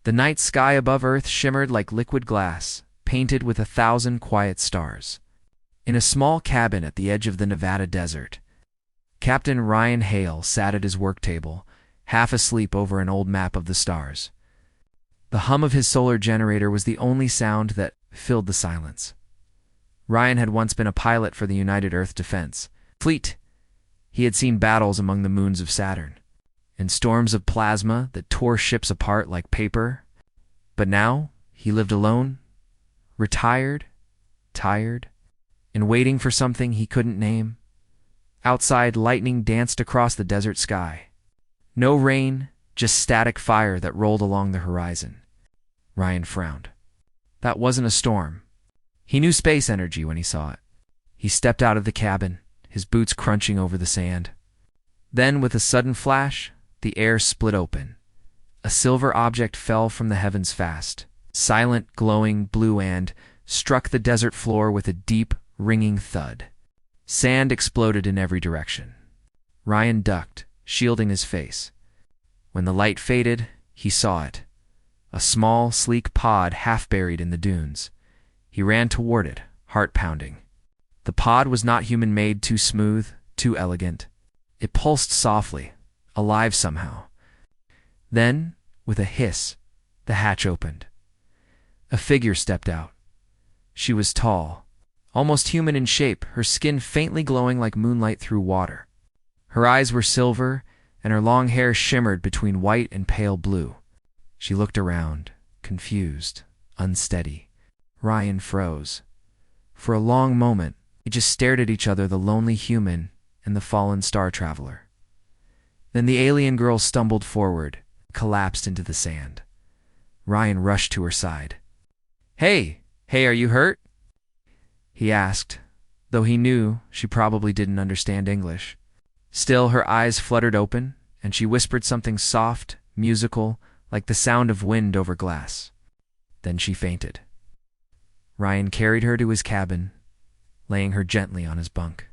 The night sky above Earth shimmered like liquid glass, painted with 1,000 quiet stars. In a small cabin at the edge of the Nevada desert, Captain Ryan Hale sat at his work table, half asleep over an old map of the stars. The hum of his solar generator was the only sound that filled the silence. Ryan had once been a pilot for the United Earth Defense Fleet. He had seen battles among the moons of Saturn, and storms of plasma that tore ships apart like paper. But now he lived alone, retired, tired, and waiting for something he couldn't name. Outside, lightning danced across the desert sky. No rain, just static fire that rolled along the horizon. Ryan frowned. That wasn't a storm. He knew space energy when he saw it. He stepped out of the cabin, his boots crunching over the sand. Then, with a sudden flash, the air split open. A silver object fell from the heavens fast, silent, glowing blue, and struck the desert floor with a deep, ringing thud. Sand exploded in every direction. Ryan ducked, shielding his face. When the light faded, he saw it. A small, sleek pod half buried in the dunes. He ran toward it, heart pounding. The pod was not human-made, too smooth, too elegant. It pulsed softly, alive somehow. Then, with a hiss, the hatch opened. A figure stepped out. She was tall, almost human in shape, her skin faintly glowing like moonlight through water. Her eyes were silver, and her long hair shimmered between white and pale blue. She looked around, confused, unsteady. Ryan froze. For a long moment, they just stared at each other, the lonely human and the fallen star traveler. Then the alien girl stumbled forward, collapsed into the sand. Ryan rushed to her side. Hey, are you hurt?" he asked, though he knew she probably didn't understand English. Still, her eyes fluttered open, and she whispered something soft, musical, like the sound of wind over glass. Then she fainted. Ryan carried her to his cabin, laying her gently on his bunk.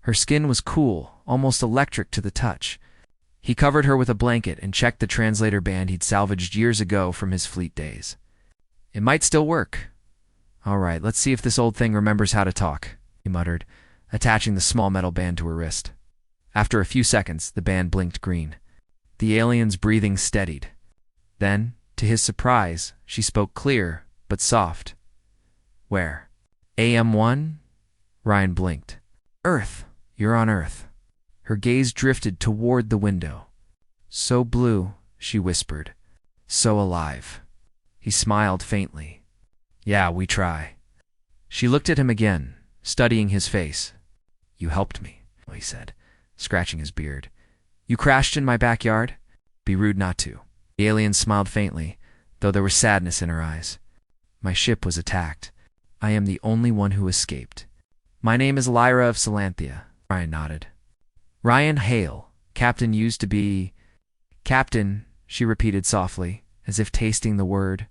Her skin was cool, almost electric to the touch. He covered her with a blanket and checked the translator band he'd salvaged years ago from his fleet days. It might still work. All right, let's see if this old thing remembers how to talk, he muttered, attaching the small metal band to her wrist. After a few seconds, the band blinked green. The alien's breathing steadied. Then, to his surprise, she spoke clear, but soft. "Where?" "AM1?" Ryan blinked. "Earth. You're on Earth." Her gaze drifted toward the window. "So blue," she whispered. "So alive." He smiled faintly. "Yeah, we try." She looked at him again, studying his face. "You helped me," he said, scratching his beard. "You crashed in my backyard? Be rude not to." The alien smiled faintly, though there was sadness in her eyes. "My ship was attacked. I am the only one who escaped. My name is Lyra of Salanthia." Ryan nodded. "Ryan Hale. Captain used to be—" "Captain," she repeated softly, as if tasting the word.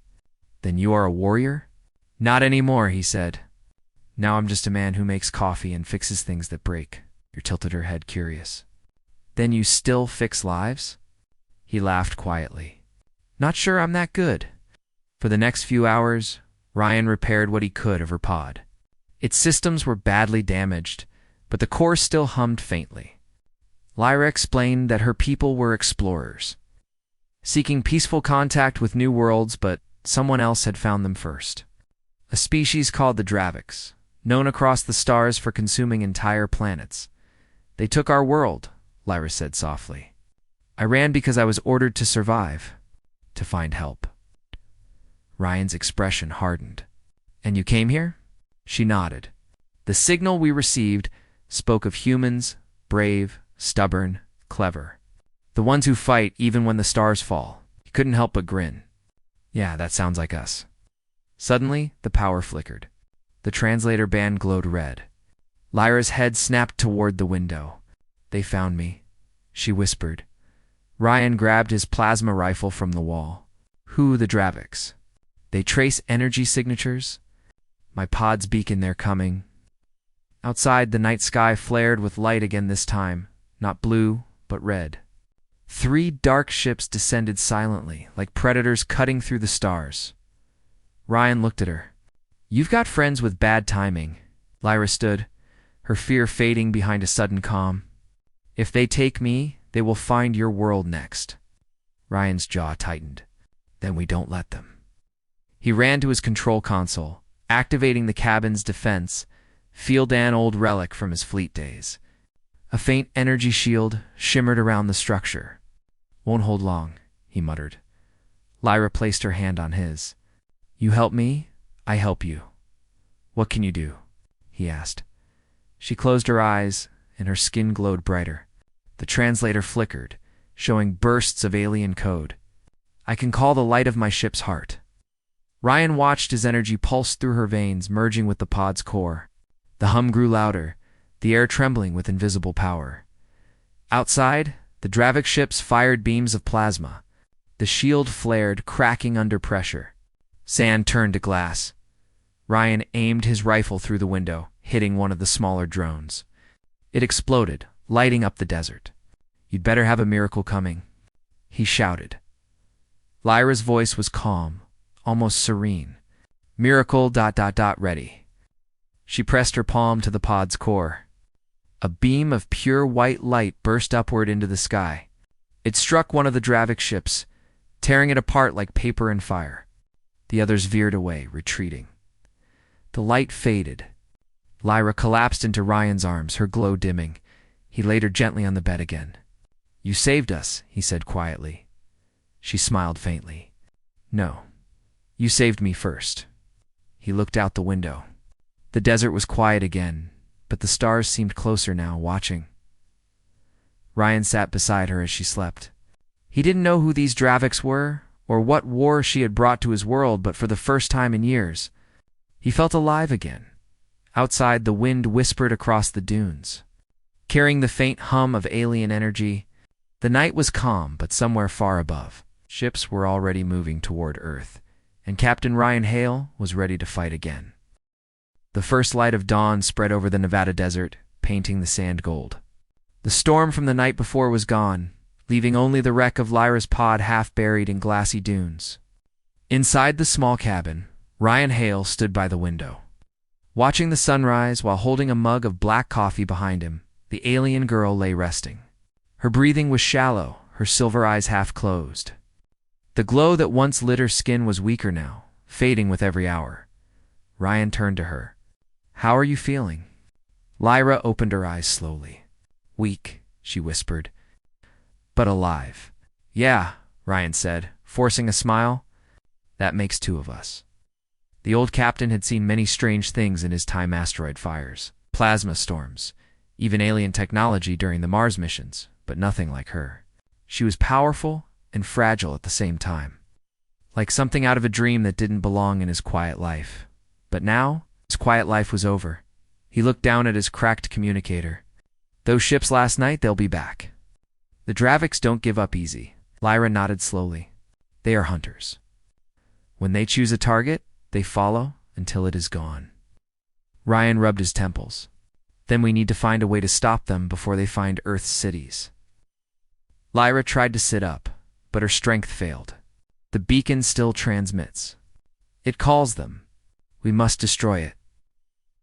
"Then you are a warrior?" "Not anymore," he said. "Now I'm just a man who makes coffee and fixes things that break." She tilted her head, curious. "Then you still fix lives?" He laughed quietly. "Not sure I'm that good." For the next few hours, Ryan repaired what he could of her pod. Its systems were badly damaged, but the core still hummed faintly. Lyra explained that her people were explorers, seeking peaceful contact with new worlds, but someone else had found them first. A species called the Draviks, known across the stars for consuming entire planets. "They took our world," Lyra said softly. "I ran because I was ordered to survive, to find help." Ryan's expression hardened. "And you came here?" She nodded. "The signal we received spoke of humans, brave, stubborn, clever. The ones who fight even when the stars fall." He couldn't help but grin. "Yeah, that sounds like us." Suddenly, the power flickered. The translator band glowed red. Lyra's head snapped toward the window. "They found me," she whispered. Ryan grabbed his plasma rifle from the wall. "Who the Draviks? They trace energy signatures? My pod's beacon, they're coming." Outside, the night sky flared with light again, this time, not blue, but red. 3 dark ships descended silently, like predators cutting through the stars. Ryan looked at her. "You've got friends with bad timing." Lyra stood, her fear fading behind a sudden calm. "If they take me, they will find your world next." Ryan's jaw tightened. "Then we don't let them." He ran to his control console, activating the cabin's defense, field an old relic from his fleet days. A faint energy shield shimmered around the structure. "Won't hold long," he muttered. Lyra placed her hand on his. "You help me, I help you. What can you do?" he asked. She closed her eyes, and her skin glowed brighter. The translator flickered, showing bursts of alien code. "I can call the light of my ship's heart." Ryan watched his energy pulse through her veins, merging with the pod's core. The hum grew louder, the air trembling with invisible power. Outside, the Dravik ships fired beams of plasma. The shield flared, cracking under pressure. Sand turned to glass. Ryan aimed his rifle through the window, hitting one of the smaller drones. It exploded, lighting up the desert. "You'd better have a miracle coming," he shouted. Lyra's voice was calm, almost serene. "Miracle ... ready." She pressed her palm to the pod's core. A beam of pure white light burst upward into the sky. It struck one of the Dravik ships, tearing it apart like paper and fire. The others veered away, retreating. The light faded. Lyra collapsed into Ryan's arms, her glow dimming. He laid her gently on the bed again. "You saved us," he said quietly. She smiled faintly. "No, you saved me first." He looked out the window. The desert was quiet again, but the stars seemed closer now, watching. Ryan sat beside her as she slept. He didn't know who these Draviks were, or what war she had brought to his world, but for the first time in years, he felt alive again. Outside, the wind whispered across the dunes, carrying the faint hum of alien energy. The night was calm, but somewhere far above, ships were already moving toward Earth, and Captain Ryan Hale was ready to fight again. The first light of dawn spread over the Nevada desert, painting the sand gold. The storm from the night before was gone, leaving only the wreck of Lyra's pod half buried in glassy dunes. Inside the small cabin, Ryan Hale stood by the window, watching the sunrise while holding a mug of black coffee behind him. The alien girl lay resting. Her breathing was shallow, her silver eyes half closed. The glow that once lit her skin was weaker now, fading with every hour. Ryan turned to her. "How are you feeling?" Lyra opened her eyes slowly. "Weak," she whispered, "but alive." "Yeah," Ryan said, forcing a smile. "That makes 2 of us." The old captain had seen many strange things in his time: asteroid fires, plasma storms, even alien technology during the Mars missions, but nothing like her. She was powerful and fragile at the same time, like something out of a dream that didn't belong in his quiet life. But now, his quiet life was over. He looked down at his cracked communicator. "Those ships last night, they'll be back." "The Draviks don't give up easy." Lyra nodded slowly. "They are hunters. When they choose a target, they follow until it is gone." Ryan rubbed his temples. "Then we need to find a way to stop them before they find Earth's cities." Lyra tried to sit up, but her strength failed. "The beacon still transmits. It calls them. We must destroy it."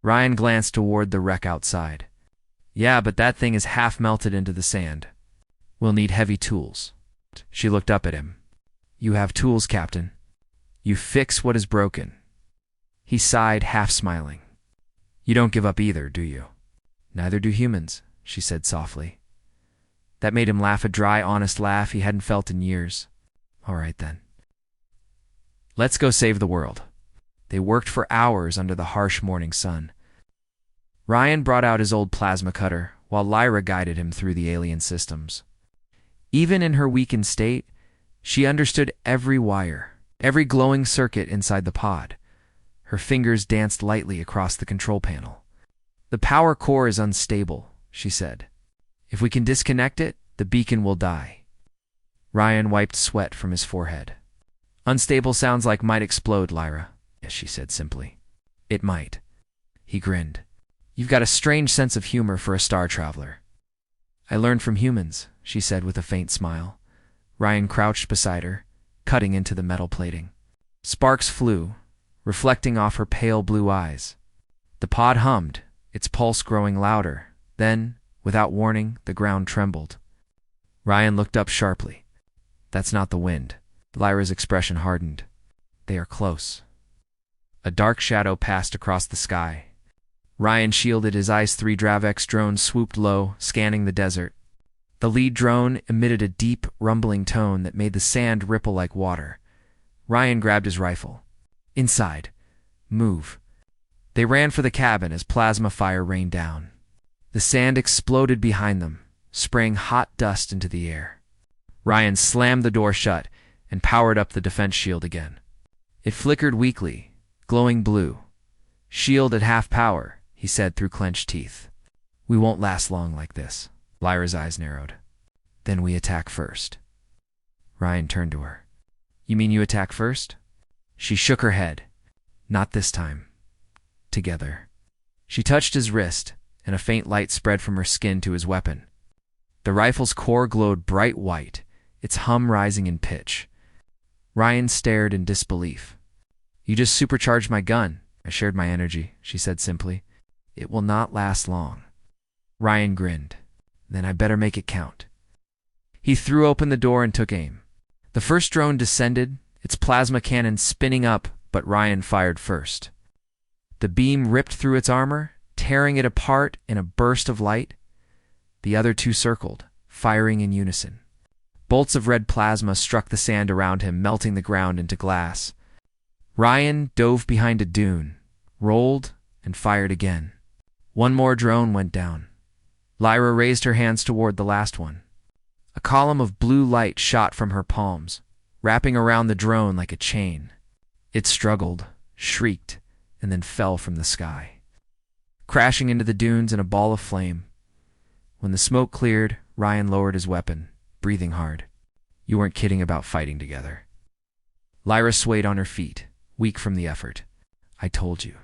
Ryan glanced toward the wreck outside. "Yeah, but that thing is half melted into the sand. We'll need heavy tools." She looked up at him. "You have tools, Captain. You fix what is broken." He sighed, half smiling. "You don't give up either, do you?" "Neither do humans," she said softly. That made him laugh, a dry, honest laugh he hadn't felt in years. "All right, then. Let's go save the world." They worked for hours under the harsh morning sun. Ryan brought out his old plasma cutter, while Lyra guided him through the alien systems. Even in her weakened state, she understood every wire, every glowing circuit inside the pod. Her fingers danced lightly across the control panel. "The power core is unstable," she said. "If we can disconnect it, the beacon will die." Ryan wiped sweat from his forehead. "Unstable sounds like might explode, Lyra," she said simply. "It might." He grinned. "You've got a strange sense of humor for a star traveler." "I learned from humans," she said with a faint smile. Ryan crouched beside her, cutting into the metal plating. Sparks flew, reflecting off her pale blue eyes. The pod hummed, its pulse growing louder. Then, without warning, the ground trembled. Ryan looked up sharply. That's not the wind. Lyra's expression hardened. They are close. A dark shadow passed across the sky. Ryan shielded his IS-3 Dravex drone, swooped low, scanning the desert. The lead drone emitted a deep, rumbling tone that made the sand ripple like water. Ryan grabbed his rifle. Inside. Move. They ran for the cabin as plasma fire rained down. The sand exploded behind them, spraying hot dust into the air. Ryan slammed the door shut and powered up the defense shield again. It flickered weakly, glowing blue. Shield at half power, he said through clenched teeth. We won't last long like this. Lyra's eyes narrowed. Then we attack first. Ryan turned to her. You mean you attack first? She shook her head. Not this time. Together. She touched his wrist, and a faint light spread from her skin to his weapon. The rifle's core glowed bright white, its hum rising in pitch. Ryan stared in disbelief. You just supercharged my gun. I shared my energy, she said simply. It will not last long. Ryan grinned. Then I better make it count. He threw open the door and took aim. The first drone descended, its plasma cannon spinning up, but Ryan fired first. The beam ripped through its armor, tearing it apart in a burst of light. The other two circled, firing in unison. Bolts of red plasma struck the sand around him, melting the ground into glass. Ryan dove behind a dune, rolled, and fired again. One more drone went down. Lyra raised her hands toward the last one. A column of blue light shot from her palms, wrapping around the drone like a chain. It struggled, shrieked, and then fell from the sky, crashing into the dunes in a ball of flame. When the smoke cleared, Ryan lowered his weapon, breathing hard. You weren't kidding about fighting together. Lyra swayed on her feet, weak from the effort. I told you.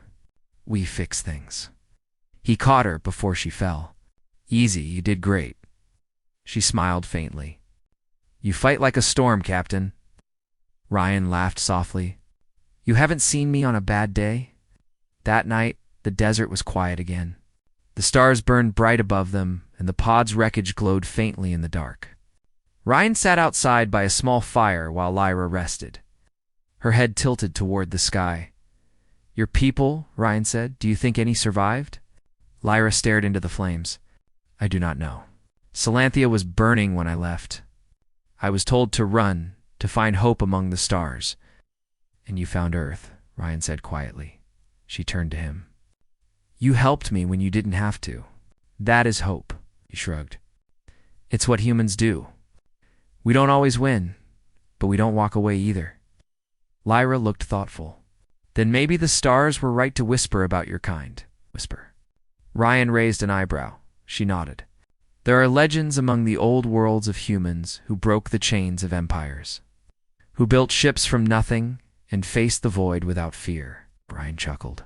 We fix things. He caught her before she fell. Easy, you did great. She smiled faintly. You fight like a storm, Captain. Ryan laughed softly. You haven't seen me on a bad day? That night, the desert was quiet again. The stars burned bright above them, and the pod's wreckage glowed faintly in the dark. Ryan sat outside by a small fire while Lyra rested. Her head tilted toward the sky. Your people, Ryan said, do you think any survived? Lyra stared into the flames. I do not know. Salanthia was burning when I left. I was told to run, to find hope among the stars. And you found Earth, Ryan said quietly. She turned to him. You helped me when you didn't have to. That is hope, he shrugged. It's what humans do. We don't always win, but we don't walk away either. Lyra looked thoughtful. Then maybe the stars were right to whisper about your kind. Whisper. Ryan raised an eyebrow. She nodded. There are legends among the old worlds of humans who broke the chains of empires, who built ships from nothing and faced the void without fear. Ryan chuckled.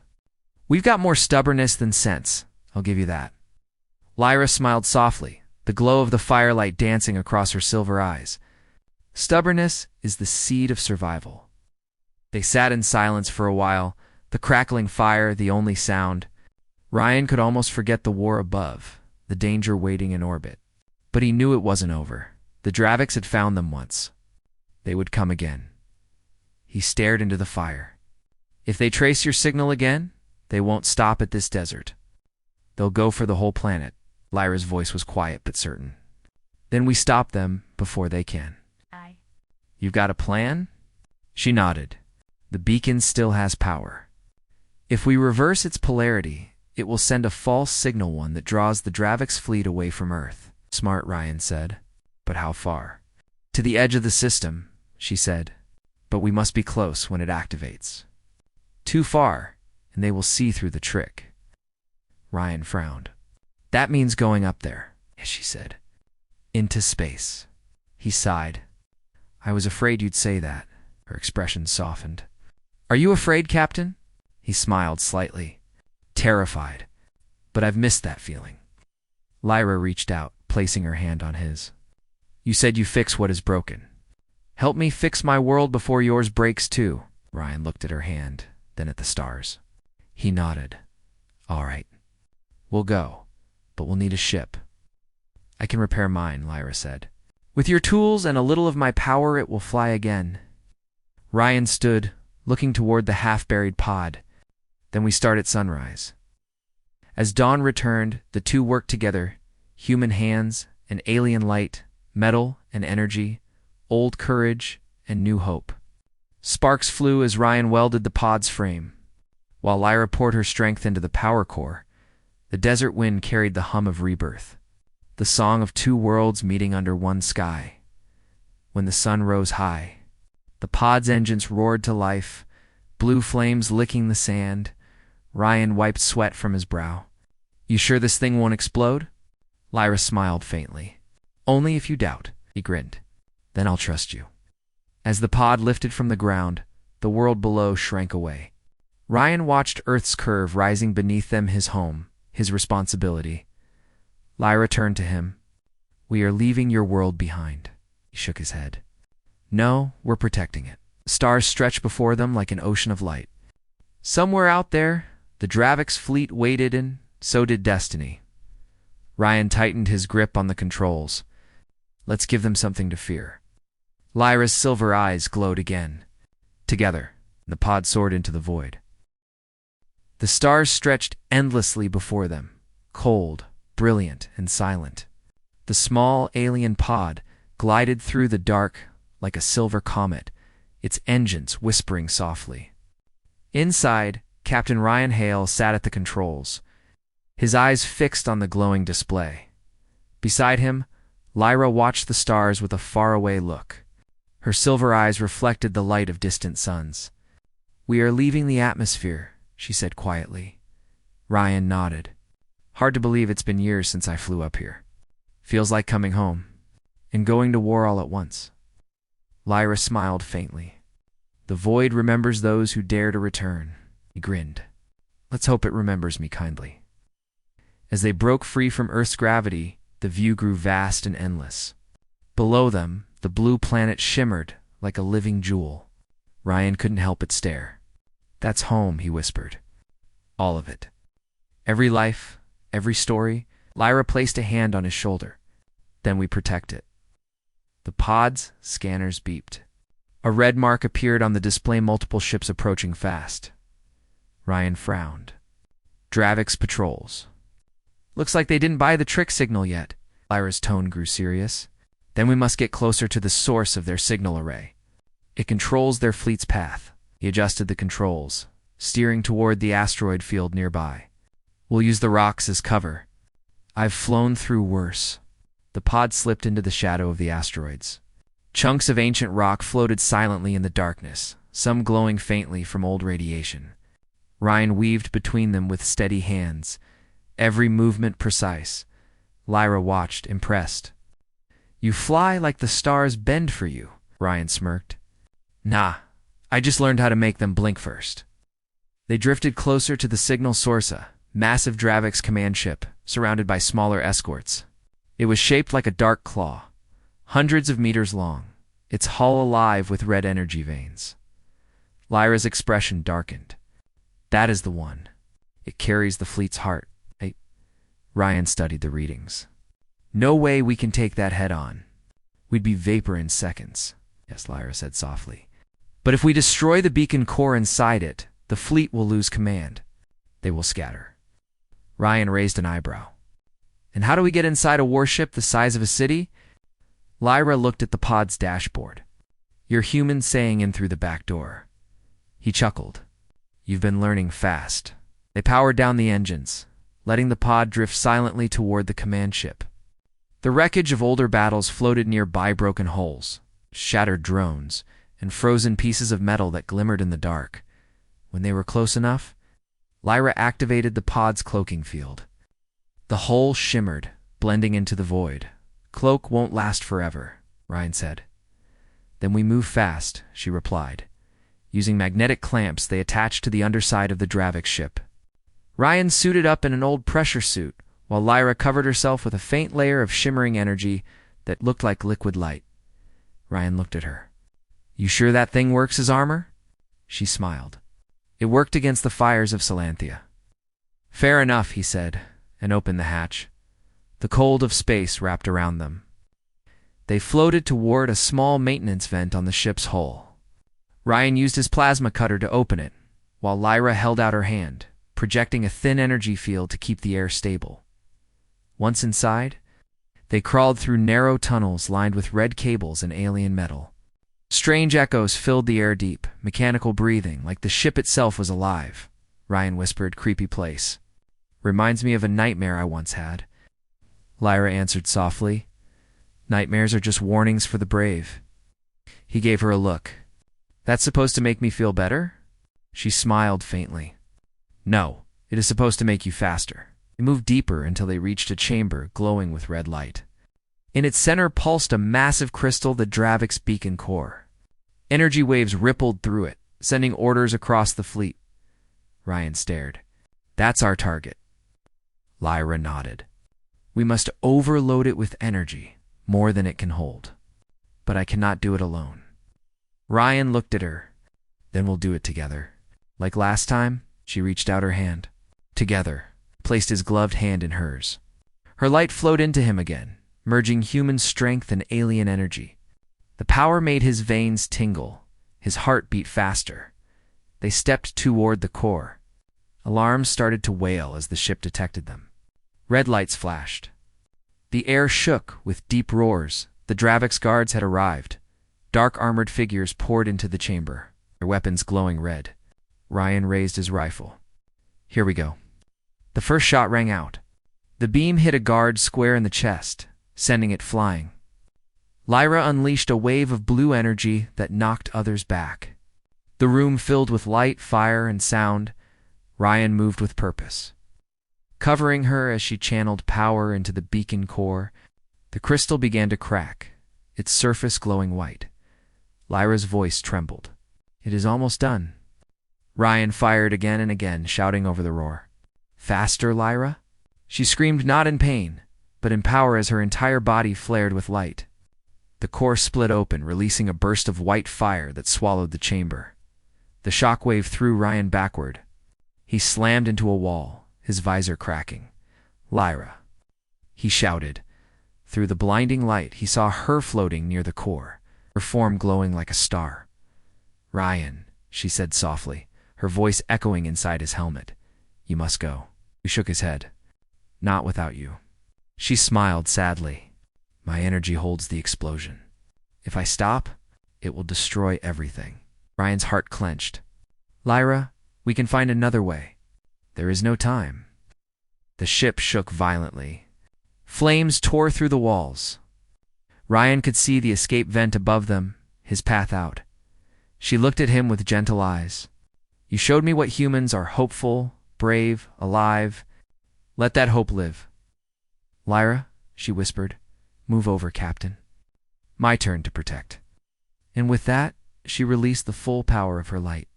We've got more stubbornness than sense, I'll give you that. Lyra smiled softly, the glow of the firelight dancing across her silver eyes. Stubbornness is the seed of survival. They sat in silence for a while, the crackling fire the only sound. Ryan could almost forget the war above, the danger waiting in orbit. But he knew it wasn't over. The Dravex had found them once. They would come again. He stared into the fire. If they trace your signal again, they won't stop at this desert. They'll go for the whole planet. Lyra's voice was quiet but certain. Then we stop them before they can. Aye. You've got a plan? She nodded. The beacon still has power. If we reverse its polarity, it will send a false signal one that draws the Dravex fleet away from Earth. Smart, Ryan said. But how far? To the edge of the system, she said. But we must be close when it activates. Too far, and they will see through the trick. Ryan frowned. That means going up there, she said. Into space. He sighed. I was afraid you'd say that. Her expression softened. Are you afraid, Captain? He smiled slightly. Terrified. But I've missed that feeling. Lyra reached out, placing her hand on his. You said you fix what is broken. Help me fix my world before yours breaks too. Ryan looked at her hand, then at the stars. He nodded. All right. We'll go, but we'll need a ship. I can repair mine, Lyra said. With your tools and a little of my power, it will fly again. Ryan stood, looking toward the half-buried pod. Then we start at sunrise. As dawn returned, the two worked together, human hands and alien light, metal and energy, old courage and new hope. Sparks flew as Ryan welded the pod's frame. While Lyra poured her strength into the power core, the desert wind carried the hum of rebirth, the song of two worlds meeting under one sky. When the sun rose high, the pod's engines roared to life, blue flames licking the sand. Ryan wiped sweat from his brow. You sure this thing won't explode? Lyra smiled faintly. Only if you doubt, he grinned. Then I'll trust you. As the pod lifted from the ground, the world below shrank away. Ryan watched Earth's curve rising beneath them, his home, his responsibility. Lyra turned to him. We are leaving your world behind. He shook his head. No, we're protecting it. The stars stretched before them like an ocean of light. Somewhere out there, the Dravix fleet waited, and so did destiny. Ryan tightened his grip on the controls. Let's give them something to fear. Lyra's silver eyes glowed again. Together, the pod soared into the void. The stars stretched endlessly before them, cold, brilliant, and silent. The small alien pod glided through the dark like a silver comet, its engines whispering softly. Inside, Captain Ryan Hale sat at the controls, his eyes fixed on the glowing display. Beside him, Lyra watched the stars with a faraway look. Her silver eyes reflected the light of distant suns. We are leaving the atmosphere, she said quietly. Ryan nodded. Hard to believe it's been years since I flew up here. Feels like coming home, and going to war all at once. Lyra smiled faintly. The void remembers those who dare to return. He grinned. Let's hope it remembers me kindly. As they broke free from Earth's gravity, the view grew vast and endless. Below them, the blue planet shimmered like a living jewel. Ryan couldn't help but stare. That's home, he whispered. All of it. Every life, every story. Lyra placed a hand on his shoulder. Then we protect it. The pod's scanners beeped. A red mark appeared on the display, multiple ships approaching fast. Ryan frowned. Dravix patrols. Looks like they didn't buy the trick signal yet. Lyra's tone grew serious. Then we must get closer to the source of their signal array. It controls their fleet's path. He adjusted the controls, steering toward the asteroid field nearby. We'll use the rocks as cover. I've flown through worse. The pod slipped into the shadow of the asteroids. Chunks of ancient rock floated silently in the darkness, some glowing faintly from old radiation. Ryan weaved between them with steady hands, every movement precise. Lyra watched, impressed. You fly like the stars bend for you, Ryan smirked. Nah, I just learned how to make them blink first. They drifted closer to the signal source, a massive Dravix command ship, surrounded by smaller escorts. It was shaped like a dark claw, hundreds of meters long, its hull alive with red energy veins. Lyra's expression darkened. That is the one. It carries the fleet's heart. Ryan studied the readings. No way we can take that head on. We'd be vapor in seconds, yes, Lyra said softly. But if we destroy the beacon core inside it, the fleet will lose command. They will scatter. Ryan raised an eyebrow. And how do we get inside a warship the size of a city? Lyra looked at the pod's dashboard. You're human saying in through the back door. He chuckled. You've been learning fast. They powered down the engines, letting the pod drift silently toward the command ship. The wreckage of older battles floated nearby, broken hulls, shattered drones, and frozen pieces of metal that glimmered in the dark. When they were close enough, Lyra activated the pod's cloaking field. The hull shimmered, blending into the void. Cloak won't last forever, Ryan said. Then we move fast, she replied. Using magnetic clamps, they attached to the underside of the Dravix ship. Ryan suited up in an old pressure suit, while Lyra covered herself with a faint layer of shimmering energy, that looked like liquid light. Ryan looked at her. "You sure that thing works as armor?" She smiled. "It worked against the fires of Salanthia." "Fair enough," he said, and opened the hatch. The cold of space wrapped around them. They floated toward a small maintenance vent on the ship's hull. Ryan used his plasma cutter to open it, while Lyra held out her hand, projecting a thin energy field to keep the air stable. Once inside, they crawled through narrow tunnels lined with red cables and alien metal. Strange echoes filled the air deep, mechanical breathing, like the ship itself was alive. Ryan whispered, "Creepy place. Reminds me of a nightmare I once had." Lyra answered softly, "Nightmares are just warnings for the brave." He gave her a look. "That's supposed to make me feel better?" She smiled faintly. "No, it is supposed to make you faster." They moved deeper until they reached a chamber glowing with red light. In its center pulsed a massive crystal, the Dravix's beacon core. Energy waves rippled through it, sending orders across the fleet. Ryan stared. "That's our target." Lyra nodded. "We must overload it with energy, more than it can hold. But I cannot do it alone." Ryan looked at her. "Then we'll do it together." Like last time, she reached out her hand. Together, placed his gloved hand in hers. Her light flowed into him again, merging human strength and alien energy. The power made his veins tingle. His heart beat faster. They stepped toward the core. Alarms started to wail as the ship detected them. Red lights flashed. The air shook with deep roars. The Dravix guards had arrived. Dark armored figures poured into the chamber, their weapons glowing red. Ryan raised his rifle. "Here we go." The first shot rang out. The beam hit a guard square in the chest, sending it flying. Lyra unleashed a wave of blue energy that knocked others back. The room filled with light, fire, and sound. Ryan moved with purpose. Covering her as she channeled power into the beacon core, the crystal began to crack, its surface glowing white. Lyra's voice trembled. "It is almost done." Ryan fired again and again, shouting over the roar. "Faster, Lyra?" She screamed, not in pain, but in power as her entire body flared with light. The core split open, releasing a burst of white fire that swallowed the chamber. The shockwave threw Ryan backward. He slammed into a wall, his visor cracking. "Lyra!" he shouted. Through the blinding light, he saw her floating near the core, her form glowing like a star. "Ryan," she said softly, her voice echoing inside his helmet. "You must go." He shook his head. "Not without you." She smiled sadly. "My energy holds the explosion. If I stop, it will destroy everything." Ryan's heart clenched. "Lyra, we can find another way. There is no time." The ship shook violently. Flames tore through the walls. Ryan could see the escape vent above them, his path out. She looked at him with gentle eyes. "You showed me what humans are: hopeful, brave, alive. Let that hope live." "Lyra," she whispered, "move over, Captain. My turn to protect." And with that, she released the full power of her light.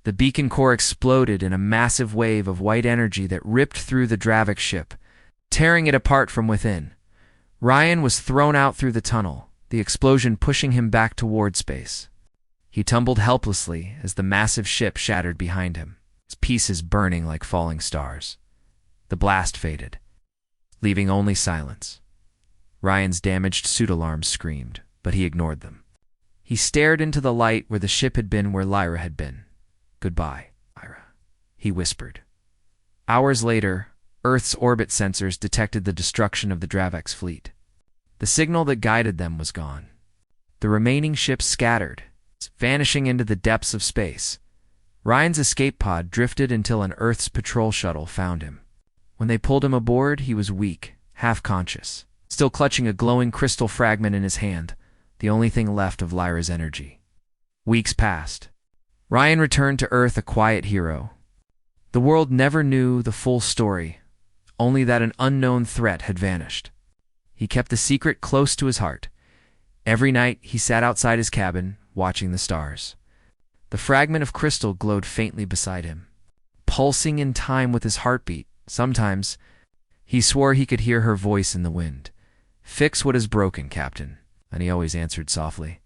The beacon core exploded in a massive wave of white energy that ripped through the Dravix ship, tearing it apart from within. Ryan was thrown out through the tunnel, the explosion pushing him back toward space. He tumbled helplessly as the massive ship shattered behind him, its pieces burning like falling stars. The blast faded, leaving only silence. Ryan's damaged suit alarms screamed, but he ignored them. He stared into the light where the ship had been, where Lyra had been. "Goodbye, Lyra," he whispered. Hours later, Earth's orbit sensors detected the destruction of the Dravix fleet. The signal that guided them was gone. The remaining ships scattered, vanishing into the depths of space. Ryan's escape pod drifted until an Earth's patrol shuttle found him. When they pulled him aboard, he was weak, half-conscious, still clutching a glowing crystal fragment in his hand, the only thing left of Lyra's energy. Weeks passed. Ryan returned to Earth a quiet hero. The world never knew the full story, only that an unknown threat had vanished. He kept the secret close to his heart. Every night he sat outside his cabin, watching the stars. The fragment of crystal glowed faintly beside him, pulsing in time with his heartbeat. Sometimes he swore he could hear her voice in the wind, Fix what is broken, Captain, and he always answered softly.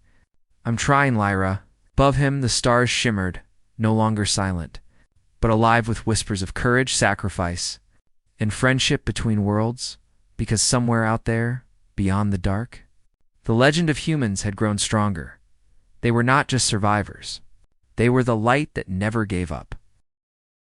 I'm trying, Lyra. Above him the stars shimmered, no longer silent, but alive with whispers of courage, sacrifice, and friendship between worlds, because somewhere out there, beyond the dark, the legend of humans had grown stronger. They were not just survivors. They were the light that never gave up.